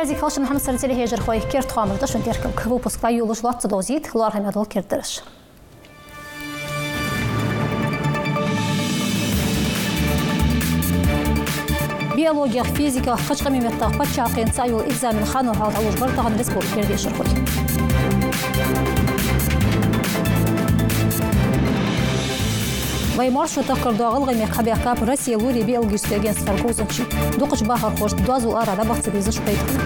Разик фалшын Мухаммад Сарцели хежер хой керт хамырда шунтеркем выпускла юлыш латца дозит лар хамадал кердерш. Биология, физика, хачка мимета, пачакин, цаюл, экзамен, хану, халдалуш, бартаган республик кердешер хой. Ваймар шута кардагыл гайме хабякап Россия лури биологический агентство Гузовчи. Дукач бахар хош дозул арада бахцы безыш пейткин.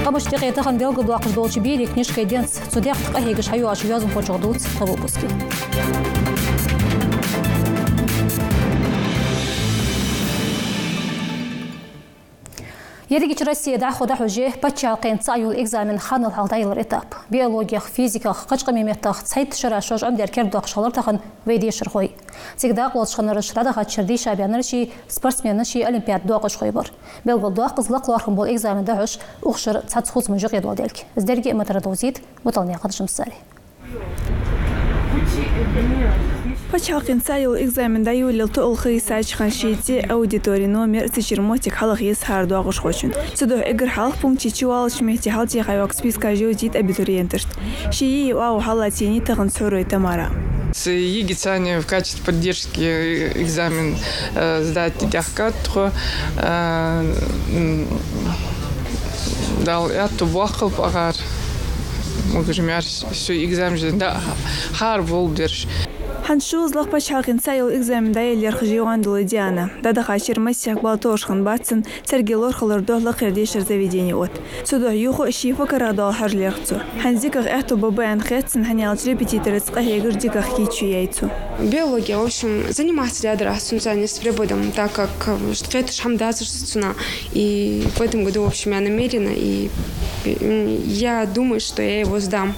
Камышты қайтахан белгі дуақыш долчы бейли книжка еденс судяқтық ахегіш хаю ашу язым почуғдуыц в выпуске. Ерегич Россия хода хуже пачалқин цаюл экзамен ханыл халдайлар этап. Биология, физика, қачқа меметтақ сайт шарашош амдер кердуақ шалар тағын вейдешір қой. Сегда қылышқаныр шырадаға чырдей шабияныр ши, спортсмены ши олимпиад дуақыш қой бар. Белгіл дуақ қызлық ларқын бол экзаменді үш ұқшыр цацхуз мұжық еді оделк.Іздерге матарадозит мұталния қадышым сәрі. Пачалқин цаюл экзамenda юлил туылхы сачхан шейти аудиторий номер сечермотик халах ес харду агуш хочун. Судо эгер халах пункти чуалыш мехти халти хайвак списка жудит абитуриентышт. Шии вау халатини тагын сорой тамара. С егицане в качестве поддержки экзамен сдать тяжко, дал эту вахал погар. Могу все экзамен да хар волдерш. Ханшу злах пачалқин цаюл экзаменда елер хжиуан Диана. Дада хашир масяк балтошхан батсын сергелор халар дохлах ердешер заведение от. Судо юхо шифа карадал харлерцу. Ханзиках эхту бабаян хэтсын ханял репетиторец кахегер диках хичу яйцу. Биология, в общем, заниматься ряд раз с преподом, так как это шамдазерственно. И в этом году, в общем, я намерена, и я думаю, что я его сдам.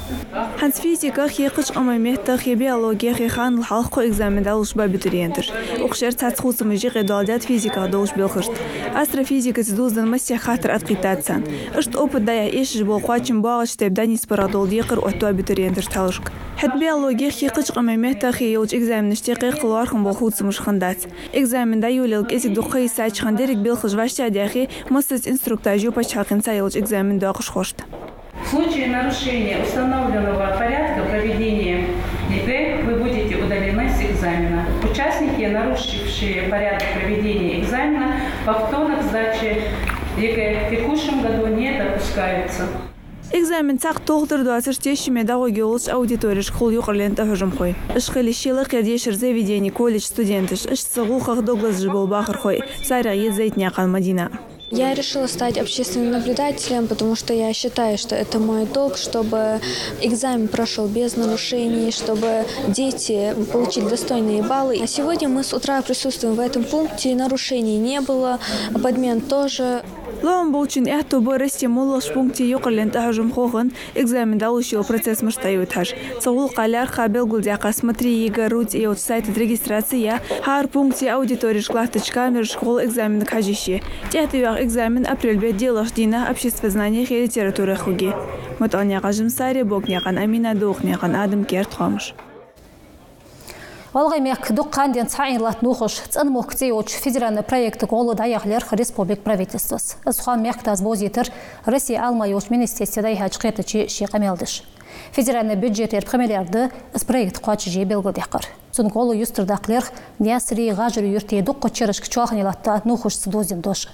Ханс физика хекыч амамехта биология хехан халқо экзамен далуш бабитуриентер. Оқшер цацхусы мыжи қедалдят физика далуш белхырт. Астрофизика зидуздан масия хатыр атқитатсан. Ышт опыт дая ешіш бол қуачын бағыш тебдан испарадол дейқыр отту абитуриентер талышк. Хет биология хекыч амамехта хейлч экзаменіште қиқылуархын бол худсы мышхандат. Экзаменда юлилк эсик дұққы сачхан дерек белхыш вашта дяхи мастыз инструктажу пачалқин сайылч экзамен дағыш хошт. В случае нарушения установленного порядка проведения ЕГЭ вы будете удалены с экзамена. Участники, нарушившие порядок проведения экзамена, повторных сдачи ЕГЭ в текущем году не допускаются. Экзамен цақ тоғдыр дуасырштеші медагоги олыш аудиториш қол юқырлента хожым қой. Ишқылы шилы қердешір заведение колледж студентыш, ишсығу қақ доглаз жыбыл бақыр қой. Сайра езайтне қан Мадина. Я решила стать общественным наблюдателем, потому что я считаю, что это мой долг, чтобы экзамен прошел без нарушений, чтобы дети получили достойные баллы. А сегодня мы с утра присутствуем в этом пункте, нарушений не было, подмен тоже. Лом болчин эхто борести муллаш пункте юқырлен тахажым хоғын экзамен далушил процесс мыштаюташ. Сағул қалар қабел гулдяқа смотри ЕГЭ рут и от сайта регистрация хар пункте аудиториш кластыч камер школ экзамен кажище. Тяхтывях экзамен апрельбе делаш дина обществознания и литературы хуги. Муталня кажым саре бокняқан амина духняқан адым керт хамыш. Волгаймек дукканден цайнлат нухош цан мохцеоч федеральный проект голы даяхлер республик правительствос. Схан мехтаз бозитер Россия алмайош министерстве дайхач қетачи шиқамелдыш. Федеральный бюджет ерпхамелерді с проект қуачыжи белгодяқар. Цун голы юстырдақлер нясри ғажыр юрте дұққы чырыш кчуахнелатта нухош сдозин дош.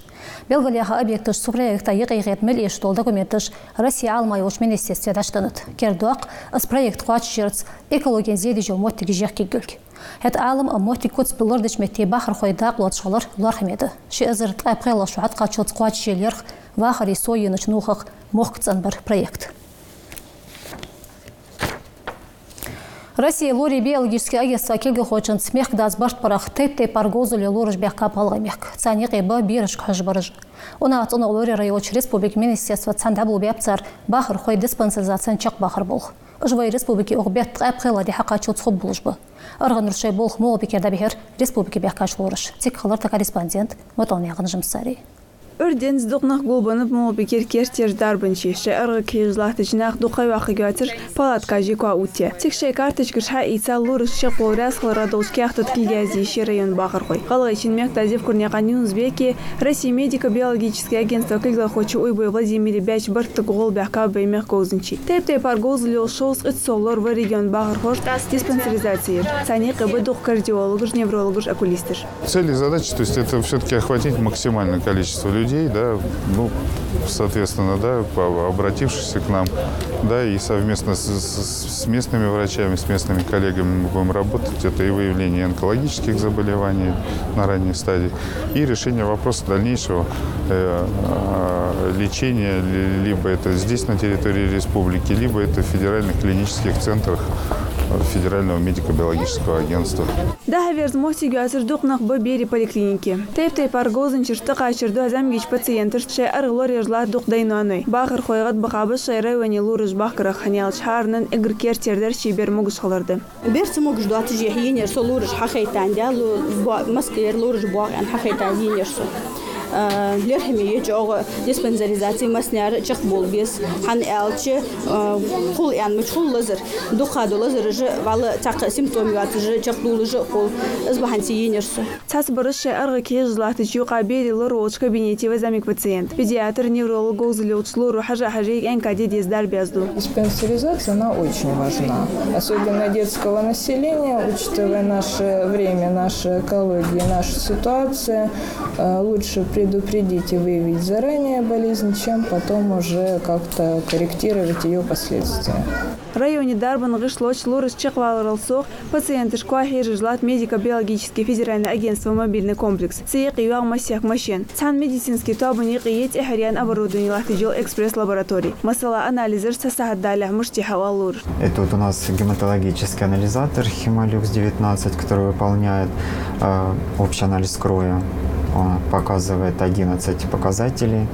Белголяха объектыш су проекта еғайғет мел ештол документтыш Россия алмайош министерстве даштаныт. Кердуақ с проект қуачыжырц экология зеді жол моттиги жеқки гүлк. Хет алым аммоти куц билордыч метте бахар хойдақ лотшалар лархмеді. Ши азыр тайпқайла шуатқа чоц қуачыжелер вахари сойыныч нухақ мохкцан бар проект. Россия лори биологический агентство келге хочын смех даз башт парах тетте паргозули лорыш бяхка палгамек. Цани қиба бирыш қажбарыж. Она от она лори райоч республик министерства цандабл бяпцар бахар хой диспансеризациян чак бахар бол. Жвай республики оғбет қайпқайла дихақа чоц хоб болжбы. Арған рушай бол мол бекерда бихер республики бяхкаш лорыш. Тек қаларта корреспондент Маталнияғын жымсари. Ördeniz doqnaq golbanıb mobilker kerter darbınçı şe'arğı kiyizlahtı jnaq doqay vaqı götür palatkajı kwa utya. Tik şey kartışkır ha itsal lurış şeqoras xlaradovski axtatki gazi rayon Бахар qoy. Qalğı için məqtazif kurniqan Newsbeki Россия медико-биологическое агентство когда хочет уйбой Владимире Бяч бартык гол бяка баймех гозынчи. Теп паргозлил шоус итсолор в регион Бахар диспансеризации. Саник и дух кардиолог, невролог, окулистр. Цель и задача, то есть это все-таки охватить максимальное количество людей, да, ну, соответственно, да, обратившихся к нам, да, и совместно с местными врачами, с местными коллегами мы будем работать. Это и выявление онкологических заболеваний на ранней стадии, и решение вопроса дальнейшего лечения, либо это здесь на территории республики, либо это в федеральных клинических центрах Федерального медико-биологического агентства. Да, верзмости гасер духнах бери поликлиники. Теп паргозын чиртыка чирду азамгич пациентер ше арглор ежлар дух дайнаной. Бахар хойгат бахабы шайрай вани лурыш бахкара ханял чарнын игр кертердер шибер могуш халарды. Берс могуш дуат жехинер со лурыш хахайтан да маскер лурыш буаган хахайтан енерсо. لرهم يجوا ديسبنسريزاتي مسنار چخ بول بيس هن الچ خول يعني مش خول لزر دوخا دو لزر ج ولا تاق سيمتومات ج چخ دول ج خول ازبحن سيينرس تاس برش ارغ كيجلات جو قابيل لروچ кабинете вазамик пациент педиатр невролог узлёч лору хажа хажи НКД дездар безду. Диспансеризация она очень важна, особенно детского населения, учитывая наше время, наши экологии, нашу ситуацию, лучше предупредить и выявить заранее болезнь, чем потом уже как-то корректировать ее последствия. В районе Дарбан Гышлоч Лурыс Чехвалралсох пациенты Шквахир жлат медико-биологический федеральный агентство мобильный комплекс. Сеяк и масях машин. Цан медицинский табуни қиет эхариан оборудование лахтijol экспресс-лабораторий. Масала анализер сасахаддаля муштиха валур. Это вот у нас гематологический анализатор Хемолюкс-19, который выполняет общий анализ крови. Он показывает 11 показателей.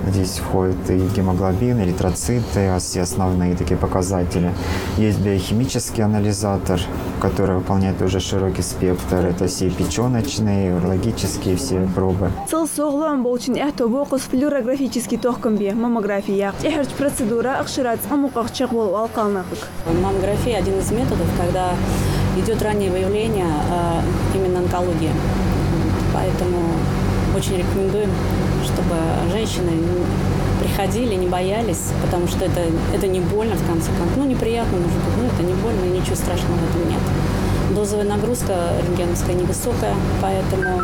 Здесь входят и гемоглобин, эритроциты, все основные такие показатели. Есть биохимический анализатор, который выполняет уже широкий спектр. Это все печеночные, урологические все пробы. Целсоглам болчин эхтобокус флюорографический тохкомбе, маммография. Эхерч процедура акшират амукахчак бол алкалнахык. Маммография один из методов, когда идет раннее выявление именно онкологии. Поэтому очень рекомендуем, чтобы женщины приходили, не боялись, потому что это не больно в конце концов. Ну, неприятно, может быть, но это не больно, и ничего страшного в этом нет. Дозовая нагрузка рентгеновская невысокая, поэтому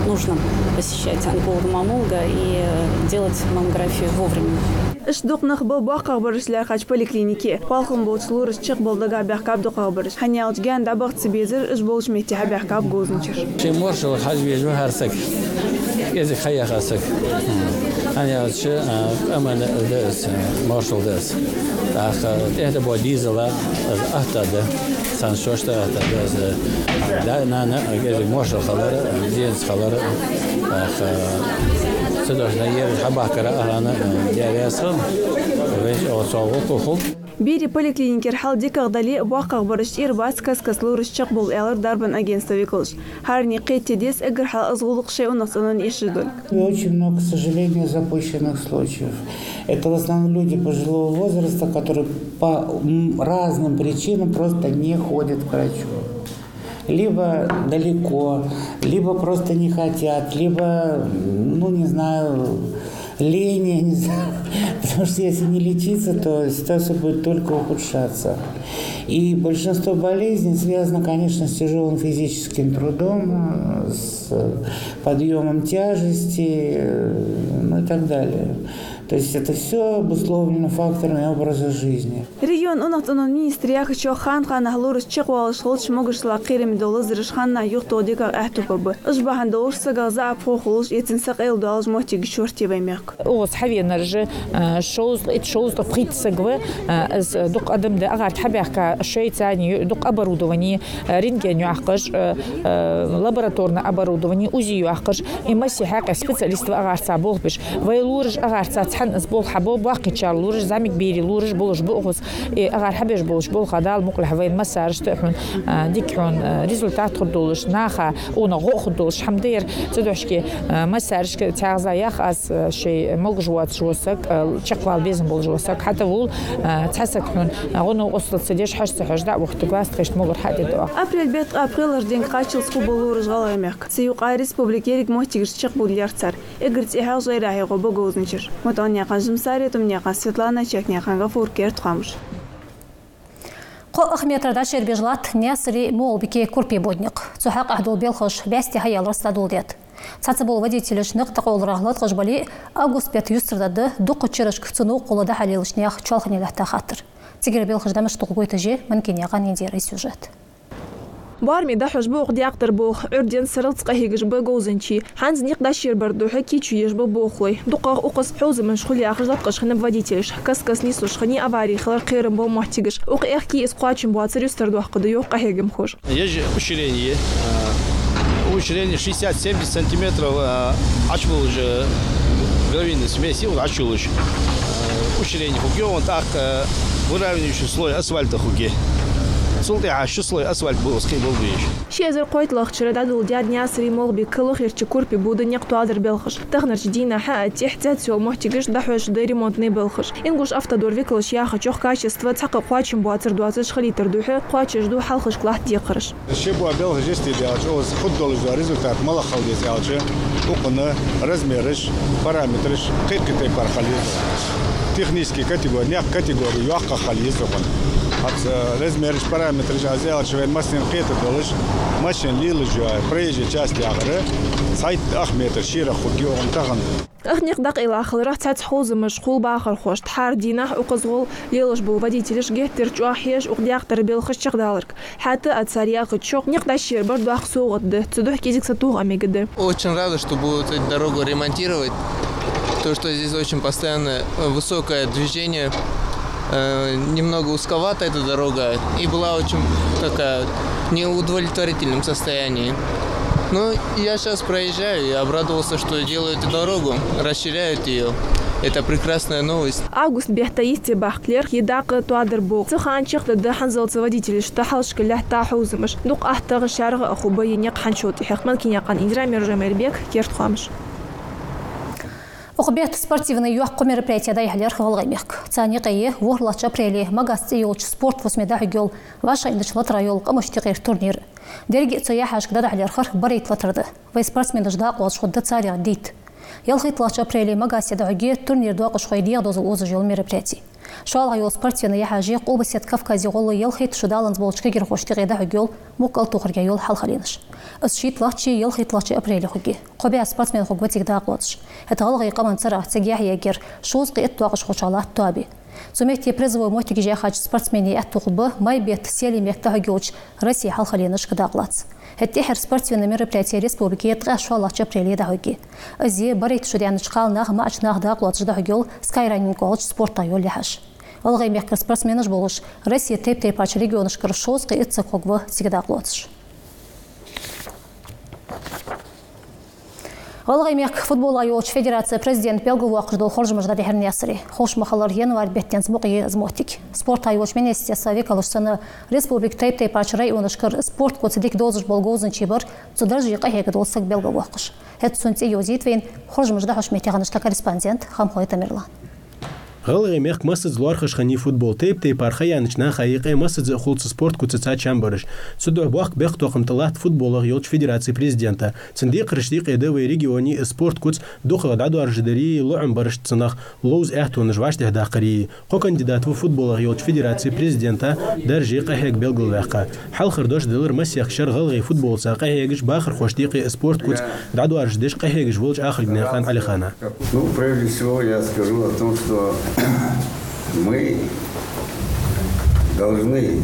нужно посещать онколога-маммолога и делать маммографию вовремя. Иш духнах был бахках барышлар хач поликлиники. Палхым болчулур чек болдага бахкап духах барыш. Ханялч ген дабах цибезер иш болч метти бахкап гозынчыр. Ши моршал хаж бежу харсак. Ezi khaya khasak. Ханялч аман дес моршал дес. Ах, это было дизела ахтада. Саншошта ахтада. Да, на гези моршал халара, дез халара. Ах, Бери поликлиникер халдиках дали бахках барыш ирбас каскас лурыш чак бол элар Дарбан агентство виклыш. Харни қеттедес эгр хал азгулык шей у нас онын ешидон. Очень много, к сожалению, запущенных случаев. Это в основном люди пожилого возраста, которые по разным причинам просто не ходят к врачу. Либо далеко, либо просто не хотят, либо, ну, не знаю, лень, я не знаю. Потому что если не лечиться, то ситуация будет только ухудшаться. И большинство болезней связано, конечно, с тяжелым физическим трудом, с подъемом тяжести, ну и так далее. То есть это все обусловлено факторами образа жизни. Регион унахтанон министриях еще хан ахлурыш чеквалыш холч могыш лакирим долызрыш ханна юхтодика ахтупабы. Ышбахан долуш сагаза апхохулуш етинсак элдалж мотиг шортиваймек. Оғыз хавенаржы шоуз фритсагвы дук адамды агар табяхка шейцани дук оборудование рентген юахкыш лабораторное оборудование УЗИ юахкыш и массихака специалистов агарца болбиш вайлурыш агарца تحن أسبوع حبوب واقي شار لورج زامك بيري لورج بولش بوغوس أغار حبيش بولش بول خدال مقل حوين مسارش تحون ديكحون ريزولتات خدولش ناخا ونغو خدولش حمدير تدوشكي مسارش تعزا يخاس شيء ملجوات جوسك شقوال بيزن بول جوسك حتى وول تحسك حون غنو وصلت سديش حشت حجدا وقت قاس خشت مغر حد دوا أبريل بيت أبريل رجدين قاتل سكوب لورج غلا ميك سيوقع ريسبوبليكيريك موتيغش شق بوليار صار إجرت إيها غير هي غو بوغوزنشر متونيا قنجم ساري تمنيا قاسيتلانا شكنيا غفور كيرت خامش قو أخميتردا شربيجلات نياسري مول بكي كوربي بودنيق سحق أهدول بيلخش بيستي هيال رستادول ديت Цацабол водителеш нықтық олырағылат ғажбали август 5 юстрдады дуқы чырыш күціну қолыда халилышнеяқ чалханелахта хатыр. Тегер бел ғаждамыш тұғы гойты же мәнкенеған ендері сюжет. بارمي دحوش بوق دياقتر بوخ عردين سرلت قهيجش بغوزنشي حانز نيقداشير بردوحة كيتشو يجب بوخلي دقاق اوقس حوز من شخول ياخرج لطقش خنب водителеш كسكس نيسوش خني افاري خلال قيرم بو محتيجش اوق اخكي اسقواتشن بواتر يستردوح قديو قهيجم خوش يجي уширение 60-70 сантиметров, очвул уже гравийной смеси, очвул уже уширение хуги, он так выравнивающий слой асфальта хуги. Султы ащу слой асфальт был скибл бич. شيزر قويت لخشرة دادول دياد نياسري مغبي كل خير تشكوربي بودن يقطادر بالخش تغنر جدينا حق تحتاج سو محتاجش دحوش دي ريمونتني بالخش إنقش أفتدور فيكلش ياخد شوخ كاشستوا تحقق قواتشن بواتر دواتش خليتر دوحة قواتش دو حلخش كلاح ديقرش الشيبوا بالخش جستي ديالش أوز خدولش دا ريزولتات ملا خلدي ديالش وقنا размерش параметрش قيد كتير خليز технический категория, няк категория, юака хализ оған. Размериш параметриш азиал швен маслин қеты дылыш, машин лилы жуай, проезжей части ағыры, сайт ахметр шира хуги оған таған. أخنيق دق إلى آخر رح تحوز مشغول بآخر خوش تحار دينه وقزغول ليلش بو водителеш جهتر جواحيش وقدياق تربيل خش شغدالرك حتى أتساريا قد شوق نقدر شير برضو أخسو غد تدوح كيزك ستوغ أميقدر. Очень рада, что будут эту дорогу ремонтировать. То, что здесь очень постоянно высокое движение, немного узковата эта дорога и была очень такая неудовлетворительном состоянии. Но я сейчас проезжаю и обрадовался, что делают эту дорогу, расширяют ее. Это прекрасная новость. Август бехтаисти бахклер едак туадербук. Цханчик да ханзалц водитель штахалшка лахта хузмаш. Дук ахтаг шарга ахубай нек ханшот хихман кинякан индрамер жамербек керт хамш. Оқбет спортивный юаққы мероприятия дайхалер хвалғаймек. Цаниқайы ворлач апрели магасты елч спорт восьмеда гел ваша индычлат райол қамыштиғыр турнир. Дерги цояхаш кда дахалер хар барит латырды. Вай спортсмен дажда қуалш худда царя дит. Ялхит лач апрели магасты дағыге турнир дуақыш қойдия дозы озы жел мероприятий. Шуал айол спортивный яхажи қолбасет Кавкази қолы ялхит шудаланыз болчқа гер хоштиғы дағы гел мукал туқырға ел халхалиныш. Исшит лачи ялхит лачи апрели хуги. Қобия спортсмен хугватик дағылатыш. Это алғай қаман цара цегях егер шуыз қиет туақыш хошалат туаби. Сумекте призовой мотики жахач спортсмени әттуғыбы май бет сели мектағы геуч Россия халхалиныш кдағылатыз. Хеттехер спортивный мероприятие республики етға шуалачи апрели дағыги. Ази барит шудяны шқалнақ мачнақ дағылатыш дағыгел Скайранин колыч спорта йол яхаш. Алғай меккер спортсменыш болыш Россия теп-теп ач регионышкыр шуыз қиет цықоғвы сигдағылатыш. Алғаймек футбол айолч федерация президент Белгову ақждол хоржымыжда дехерін ясыри. Хош мақалар январь беттен змұқи змотик. Спорт айолч министерства векалышсыны республик тейп-тейп ачырай онышкыр спорт коцедик дозыш болгозын чебір цудар жиқа хегі долсық Белгову ақыш. Хет сүнце еузитвейн хоржымыжда хошметеғанышта корреспондент Хамхой Тамерлан. غلغي ميخ مسد زلوارخش خني فوتبول تيب أرخيا نشنا خيقي مسد خلص سبورت كوتسا چامبرش سدو بواق بيخ توقم طلعت فوتبول يولش فيدراسي بريزيدنتا صنديق رشديق يدوي ريجيوني سبورت كوتس دوخ دادو ارجدري لعن برش تصنخ لوز احتون جواش ده داقري قو كانديدات فوتبول يولش فيدراسي بريزيدنتا درجي قهيق بلغل واقع حل خردوش دلر مسيخ شر غلغي فوتبول سا قهيقش باخر خوشديقي سبورت كوتس دادو ارجدش قهيقش ولج اخر جناخان علي خانا. Ну, прежде всего я скажу о том, что мы должны,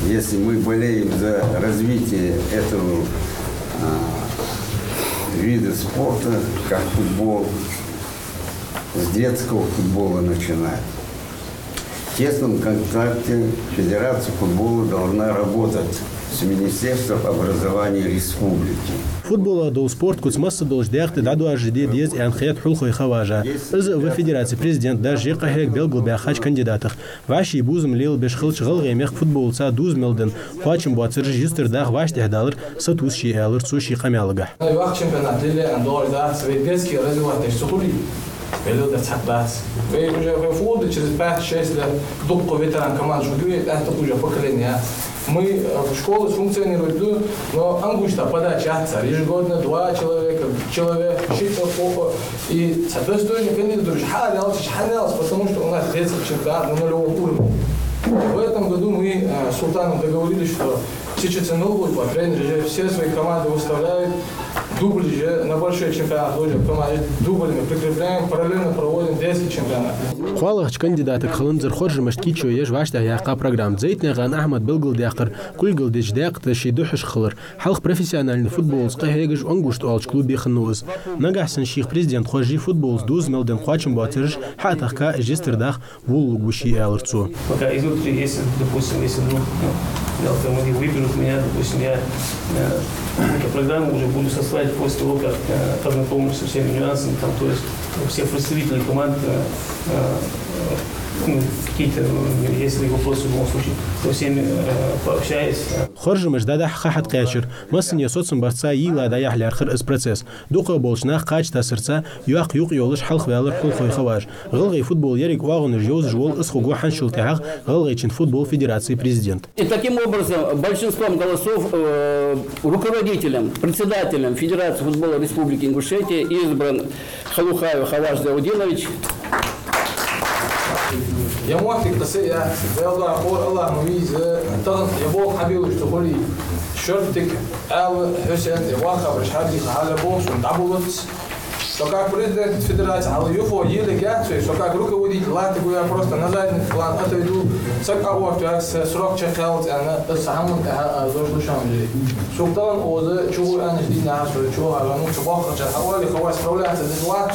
если мы болеем за развитие этого вида спорта, как футбол, с детского футбола начинать. В тесном контакте Федерация футбола должна работать с Министерством образования республики. فوتبول دول سبورت كوت مصر دولش داخت دعوة جديد يز عن خيات حلقة خواجة إز وفيدراسي بريزيدنت دار جيقة هيك بيلقل بأخاج كانديداتخ وعشي بوزم ليل بيش خلش غلغي ميخ فوتبول سا دوز ملدن خواچم بواتر جيستر داخ واش $10 ستوس شي آلر تسو شي قميالغا وقت شمبيونات ليلة عن دور دار سويدجسكي رزوات تشتغلي بلو ده تحباس ويجوا فوضى через 5-6 лет дубко ветеран команд жугует это уже поколение. Мы в школе функционируем, но ангушта подача отца. Ежегодно 2 человека учится плохо. И соответственно, кандидатура шханялась, потому что у нас детский чемпионат на нулевом уровне. В этом году мы с Султаном договорились, что сейчас новый тренеры все свои команды выставляют, дубли же на большой чемпионат тоже команды дублями прикрепляем, параллельно проводим детский чемпионат. خالق كانديدات خلنزر خرج مشتكيتشو يج واشته ياقا программ زيتنا غان احمد بلغل داقر كل جل ديج داق تشي دوحش خلر حلق بروفيسيونال فوتبول سقهيجش انغوشت اولش كلوب بيخنوز نجاحسن شيخ بريزيدنت خوجي فوتبول دوز ملدن خواتشم باترج حاتخكا جستر داخ وولوغ وشي الرتسو пока изнутри, если, допустим, если вдруг автомобиль выберут меня, допустим, я эту программу уже буду составлять после того, как познакомлюсь со всеми нюансами, там, то есть все представители команд, какие-то, если вопросы в любом случае, со всеми пообщаюсь. خرج مجدد حقحت قاشر مسن يسوتسن برتسا يلا دا يحلى اخر اس بروسيس دوقه بولشنا قاج تاسرسا يوق يولش حلق بالر كل خوي خواج غلغي فوتبول يريك واغن جوز جول اسخو حنشلتها غلغي чин футбол федерации президент. И таким образом большинством голосов руководителем, председателем Федерации футбола Республики Ингушетия избран Халухаев Хаваш Даудинович. يا موافق تسيء والله أقول الله مميز تغن يبغى حبيبي اشتغلي شرطك أو حسين يبغى خبر شهادي على بوس ونتعبولت شكاك президент федерации على يوفو يلي قاعد شكاك руководитель لا تقول يا просто на задний план отойду سك أوقات جالس سرق شخالت أنا السحمون زوج لشامل سلطان أوزه شو أنا جديد نعرف شو على نوع شباك حوالي خواص فولات الزواج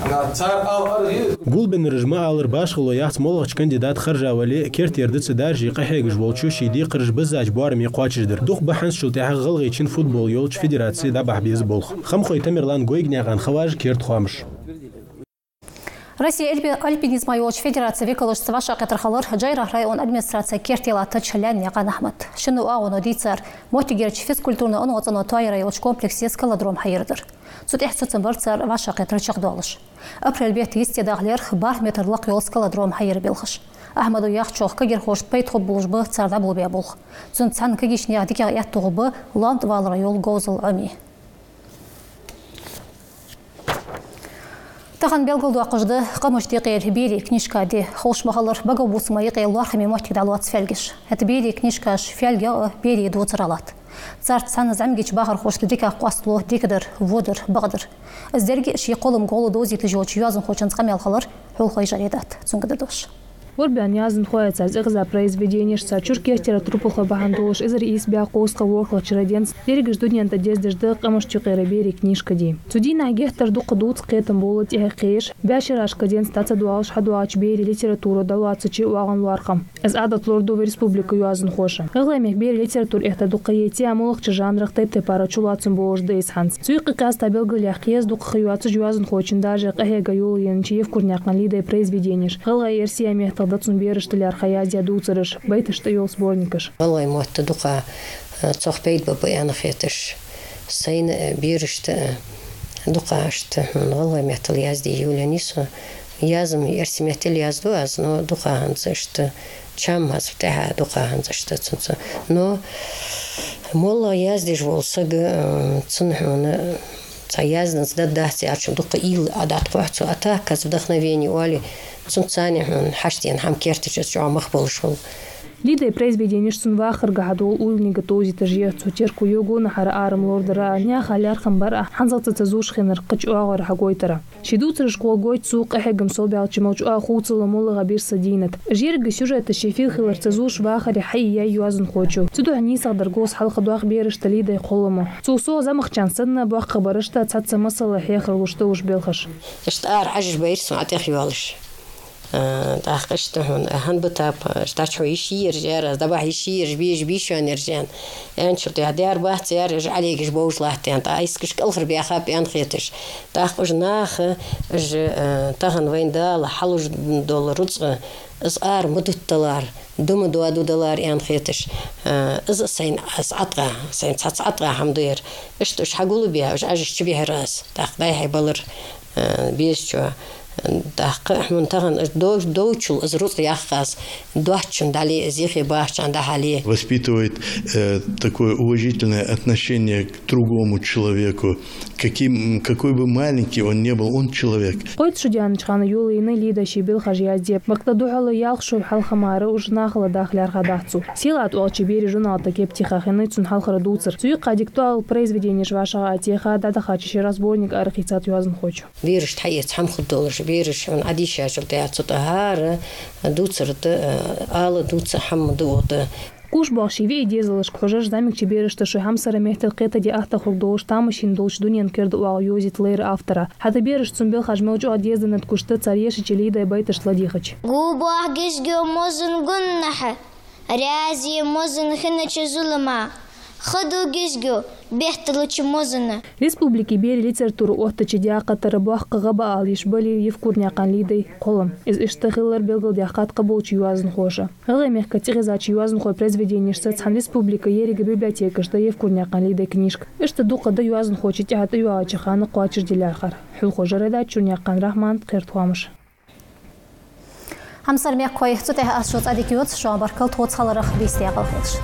أنا صار أرغيل قول بن رجماع على رباش خلو يحت مولغش كانديدات خرجا ولي كيرت يردت دارجي قحيقش بولشو شيدي قرج بزاج بوارم يقواچش در دوخ بحنس شلتها غلغي чин فوتبول يولش فيدراسي دبح بيز بولخ خم خوي تمرلان гойгняган خواج كيرت خامش Россия альпинизма и федерация веколож ваша катрхалар джайра район администрация кертила тачлян яған ахмат. Шыны ауыны дейцар мотигерч физкультурны онуғатыны тайра елч комплексе скалодром хайырдыр. Суд эхсуцын барцар ваша катрчақ долыш. Апрель бет истедағлер бар метрлық ел скалодром хайыр белхыш. Ахмаду яқчоқ кагер хош пейт хоб болжбы царда болбия болх. Зун цан кагишне адика яттуғыбы ланд валра ел гозыл ами. Таған белгілді ақыжды қамышты қейір бейли книжка де хош мағалыр баға бұсыма еқей лархами мақтик далуат сфелгіш. Әті бейли книжкаш фелге бейли дуыцыр алат. Царт саны зәмгеч бағыр хошты дека қуастылы декідір, водыр, бағдыр. Әздерге ши қолым қолы дозиті жоғыч юазын хочын сқамел қалыр, хөл қой жаредат. Цунгыды дош. Урбан язн хоется из за произведения чурки литературу бахандолш из избя коска ворхла чароденц дерегш дуньянта дездежды камыштюкера бери книжка ди суди на гектар ду кудуц кетом болот эхеш бяширашка ден стаца дуалш хадуач бери литература далуацчи уаган лархам из адат лорду республика язн хоша гылемех бери литератур эхта дукаети амолхчы жанрах тепте парачулацын болжды из ханс суйкы каста белгылях ез дукхаюацы язн хочин даже эхега юл янчиев курнякан лидай произведения гыла ерсия мехта дацун бериштелер хаязия дуцырыш байтышты ел сборникаш. Валай муатта дука цохпейт бабаяна хетыш сайын беришті дукашты валай мехтал язди юлянису язым ерсиметел язду аз но дука ханзышты чам аз втеха дука ханзышты цунца но молла яздиш волса цунхуна цаязден сдадахти ачу дука ил адат квахцу атаказ вдохновение уали цунцани хаштин хам кертичес чо махболшул Лидой произведения Шунвахар Гахадул Ульнига Този Тажье Цутерку Йогу Нахара Арам Лордера Няха Лярхам Бара Ханзалца Цазушхинер Качуагар Хагойтера. Шидуцер школ Гойт Сук Эхегам Собял Чималчуа Хуцела Мула Габир Садинет. Жирга сюжета Шефил Хилар Цазуш Вахари Хайя Юазан Хочу. Цуду Анисах Даргос Халхадуах Берешта Лидой Холому. Цусо Замахчан Садна Буах Хабарышта Цаца Масала Хехар Лушта Ушбелхаш. Штар Ажиш Бейрс Атех Юалыш. داخشتهن هن بتاب اشتاچو يشير جار دبا يشير بيش ونرجان انشط يا دار بات يارج عليك بوج لاهتين تايسكش الخر بيخا بيان خيتش داخش ناخ تاهن وين دال حلوج دول رزق ازار مدتلار دوم $2 يان خيتش از سين اسعطغا سين تصعطغا حمدير اشتش حقول بيها اجش تبيه راس داخ داي بلر بيشو داق منتهن دوچل из русских яхас дочин дали зихи бахчан дали. Воспитывает такое уважительное отношение к другому человеку, какой бы маленький он не был, он человек. قيد شجان شخان يولي نليدا شيبيل خجيازيب مقتدو على يالخشو حال خماره وجناخل داخل архадахцу. Силат уалчи бери журналта кептихахины цун халхара дуцер. Суйка диктуал произведение вашего отеха дадахачи разбойник архицат юазн хочу. Вирш тхаец хамхудолш вирш он адиша шултаят сутахара дуцерт ала дуца хамдуота. Куш бахшиве дезалыш кожаш замик чеберышты шухамсара мехтел қета де ахта хурдолш тамашин долш дуньян керд уал юзит лейр автора. Хата берыш цумбел хажмелчу одезданет кушты царьеши челида и байтыш ладихач. Губах гизгё мозын гуннаха, рязи мозын хиначи зулыма. Ходу гизгё бехталычы мозына. Республики бери литературу охтачы диақатары бахқа ғаба алиш бали евкурняқан лидей қолым. Из иштахылар белгал диақатқа болчы юазын хоша. Ғылы мехка тиғизачы юазын хой произведение шсацхан республика ерига библиотека шта евкурняқан лидей книжка. Ишта дуқада юазын хочы тяхата юачы ханы қуачыр дилярхар. Хул хожарада чурняқан рахман қертуамыш. Хамсар меккой цутеха асшоц адикиот шуан баркал тоц халарах бистия қалхедш.